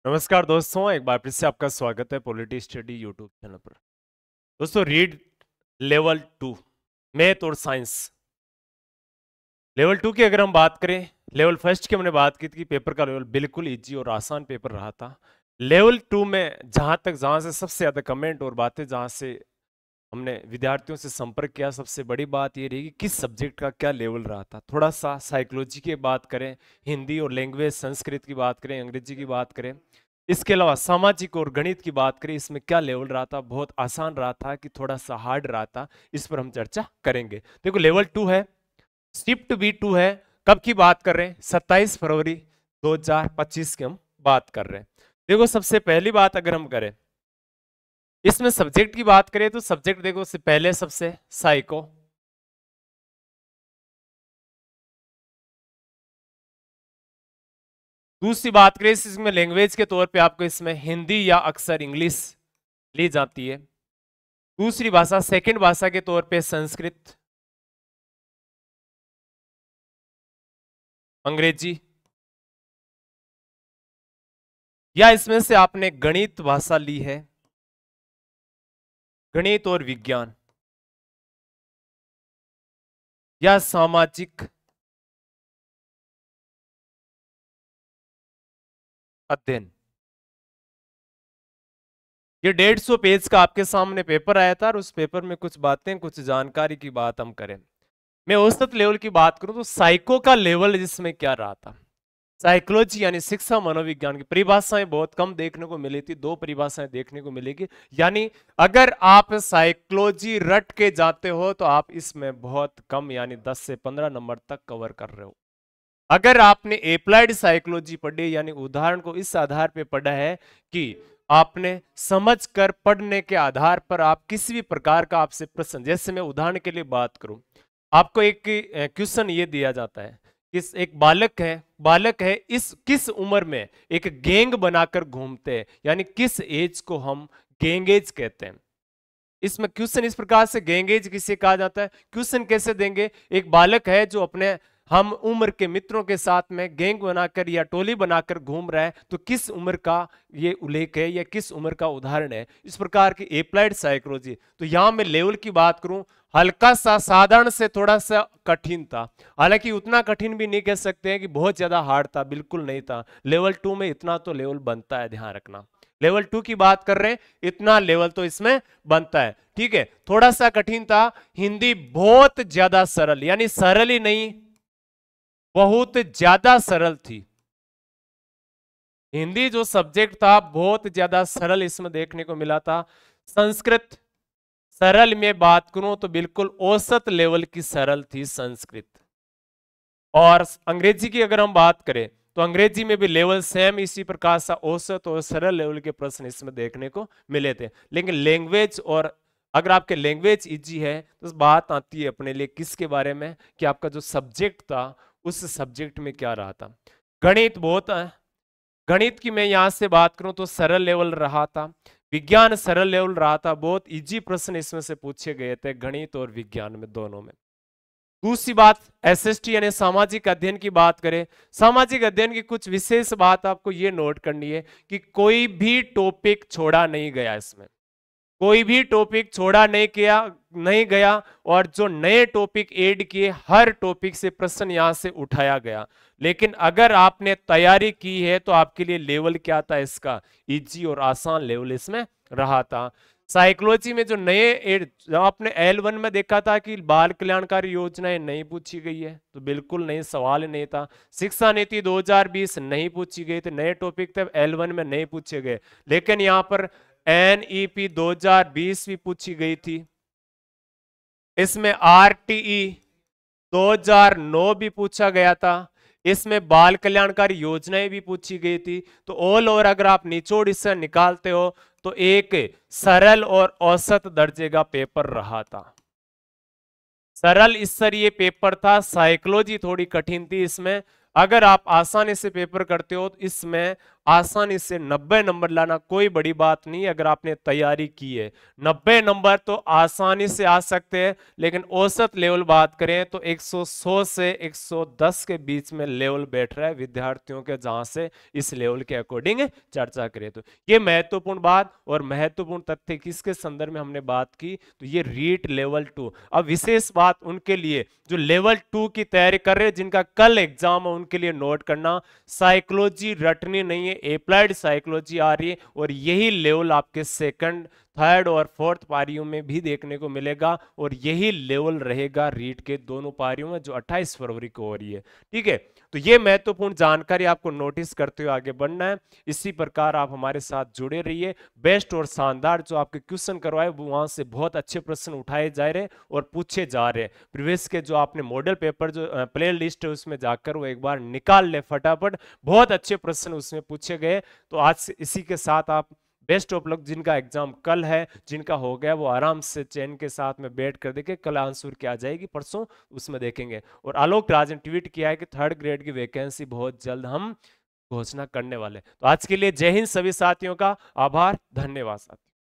नमस्कार दोस्तों, एक बार फिर से आपका स्वागत है पॉलिटी स्टडी यूट्यूब चैनल पर। दोस्तों, रीड लेवल 2 मैथ और साइंस। लेवल 2 की अगर हम बात करें, लेवल फर्स्ट की हमने बात की थी कि पेपर का लेवल बिल्कुल इजी और आसान पेपर रहा था। लेवल 2 में जहां से सबसे ज्यादा कमेंट और बातें जहां से हमने विद्यार्थियों से संपर्क किया, सबसे बड़ी बात ये रही कि किस सब्जेक्ट का क्या लेवल रहा था। थोड़ा सा साइकोलॉजी की बात करें, हिंदी और लैंग्वेज संस्कृत की बात करें, अंग्रेजी की बात करें, इसके अलावा सामाजिक और गणित की बात करें, इसमें क्या लेवल रहा था, बहुत आसान रहा था कि थोड़ा सा हार्ड रहा था, इस पर हम चर्चा करेंगे। देखो, लेवल 2 है, शिफ्ट B2 है। कब की बात कर रहे हैं? 27 फरवरी 2025 की हम बात कर रहे हैं। देखो, सबसे पहली बात अगर हम करें, इसमें सब्जेक्ट की बात करें तो सब्जेक्ट देखो, से पहले सबसे साइको, दूसरी बात करें इसमें लैंग्वेज के तौर पे आपको इसमें हिंदी या अक्सर इंग्लिश ली जाती है। दूसरी भाषा, सेकंड भाषा के तौर पे संस्कृत, अंग्रेजी, या इसमें से आपने गणित भाषा ली है, गणित और विज्ञान, या सामाजिक अध्ययन। ये 150 पेज का आपके सामने पेपर आया था और उस पेपर में कुछ बातें, कुछ जानकारी की बात हम करें। मैं औसत लेवल की बात करूं तो साइको का लेवल जिसमें क्या रहा था। साइकोलॉजी यानी शिक्षा मनोविज्ञान की परिभाषाएं बहुत कम देखने को मिली थी, 2 परिभाषाएं देखने को मिलेगी। यानी अगर आप साइकोलॉजी रट के जाते हो तो आप इसमें बहुत कम यानी 10 से 15 नंबर तक कवर कर रहे हो। अगर आपने एप्लाइड साइकोलॉजी पढ़ी यानी उदाहरण को इस आधार पे पढ़ा है कि आपने समझकर पढ़ने के आधार पर आप किसी भी प्रकार का आपसे प्रश्न, जैसे मैं उदाहरण के लिए बात करूं, आपको एक क्वेश्चन ये दिया जाता है, किस एक बालक है इस किस उम्र में एक गैंग बनाकर घूमते हैं, यानी किस एज को हम गैंग एज कहते हैं। इसमें क्वेश्चन इस प्रकार से, गैंग एज किसे कहा जाता है, क्वेश्चन कैसे देंगे, एक बालक है जो अपने हम उम्र के मित्रों के साथ में गैंग बनाकर या टोली बनाकर घूम रहा है, तो किस उम्र का ये उल्लेख है या किस उम्र का उदाहरण है। इस प्रकार की एप्लाइड साइकोलॉजी। तो यहां मैं लेवल की बात करूं, हल्का सा साधारण से थोड़ा सा कठिन था। हालांकि उतना कठिन भी नहीं कह सकते हैं कि बहुत ज्यादा हार्ड था, बिल्कुल नहीं था। लेवल 2 में इतना तो लेवल बनता है, ध्यान रखना। लेवल 2 की बात कर रहे हैं, इतना लेवल तो इसमें बनता है। ठीक है, थोड़ा सा कठिन था। हिंदी बहुत ज्यादा सरल, यानी सरल ही नहीं, बहुत ज्यादा सरल थी। हिंदी जो सब्जेक्ट था बहुत ज्यादा सरल इसमें देखने को मिला था। संस्कृत, सरल में बात करूं तो बिल्कुल औसत लेवल की सरल थी संस्कृत। और अंग्रेजी की अगर हम बात करें तो अंग्रेजी में भी लेवल सेम इसी प्रकार सा औसत और सरल लेवल के प्रश्न इसमें देखने को मिले थे। लेकिन लैंग्वेज, और अगर आपके लैंग्वेज इजी है तो बात आती है अपने लिए किसके बारे में, कि आपका जो सब्जेक्ट था उस सब्जेक्ट में क्या रहा था। गणित बहुत है, गणित की मैं यहां से बात करूं तो सरल लेवल रहा था, विज्ञान सरल लेवल रहा था, बहुत इजी प्रश्न इसमें से पूछे गए थे गणित और विज्ञान में, दोनों में। दूसरी बात, एसएसटी यानी सामाजिक अध्ययन की बात करें, सामाजिक अध्ययन की कुछ विशेष बात आपको यह नोट करनी है कि कोई भी टॉपिक छोड़ा नहीं गया इसमें, कोई भी टॉपिक छोड़ा नहीं गया, और जो नए टॉपिक ऐड किए हर टॉपिक से प्रश्न यहां से उठाया गया। लेकिन अगर आपने तैयारी की है तो आपके लिए लेवल क्या था इसका, इजी और आसान लेवल इसमें रहा था। साइकोलॉजी में जो नए जो आपने L1 में देखा था कि बाल कल्याणकारी योजनाएं नहीं पूछी गई है, तो बिल्कुल नहीं, सवाल नहीं था। शिक्षा नीति 2020 नहीं पूछी गई, तो नए टॉपिक तब L1 में नहीं पूछे गए। लेकिन यहां पर NEP 2020 भी पूछी गई थी, इसमें RTE 2009 भी पूछा गया था, इसमें बाल कल्याणकारी योजनाएं भी पूछी गई थी। तो ऑल ओवर अगर आप निचोड़ इससे निकालते हो तो एक सरल और औसत दर्जे का पेपर रहा था, सरल स्तरीय पेपर था। साइकोलॉजी थोड़ी कठिन थी इसमें, अगर आप आसानी से पेपर करते हो तो इसमें आसानी से 90 नंबर लाना कोई बड़ी बात नहीं है अगर आपने तैयारी की है। 90 नंबर तो आसानी से आ सकते हैं, लेकिन औसत लेवल बात करें तो 100 से 110 के बीच में लेवल बैठ रहा है विद्यार्थियों के, जहां से इस लेवल के अकॉर्डिंग चर्चा करें तो ये महत्वपूर्ण बात और महत्वपूर्ण तथ्य किसके संदर्भ में हमने बात की, तो ये रीट लेवल 2। अब विशेष बात उनके लिए जो लेवल 2 की तैयारी कर रहे हैं, जिनका कल एग्जाम है, उनके लिए नोट करना, साइकोलॉजी रटनी नहीं है, अप्लाइड साइकोलॉजी आ रही है और यही लेवल आपके सेकंड, थर्ड और फोर्थ पारियों में भी देखने को मिलेगा और यही लेवल रहेगा रीट के दोनों पारियों में जो 28 फरवरी को हो रही है। ठीक है, तो ये महत्वपूर्ण जानकारी आपको नोटिस करते हुए आगे बढ़ना है। इसी प्रकार आप हमारे साथ जुड़े रहिए। बेस्ट और शानदार जो आपके क्वेश्चन करवाए वहां से बहुत अच्छे प्रश्न उठाए जा रहे और पूछे जा रहे हैं। प्रीवियस के जो आपने मॉडल पेपर जो प्ले लिस्ट है उसमें जाकर वो एक बार निकाल ले फटाफट, बहुत अच्छे प्रश्न उसमें पूछे गए। तो आज इसी के साथ आप बेस्ट ऑफ लक, जिनका एग्जाम कल है, जिनका हो गया वो आराम से चैन के साथ में बैठ कर देखे, कल आंसर क्या आ जाएगी परसों उसमें देखेंगे। और आलोक राज ने ट्वीट किया है कि 3rd ग्रेड की वैकेंसी बहुत जल्द हम घोषणा करने वाले। तो आज के लिए जय हिंद सभी साथियों का आभार, धन्यवाद साथियों।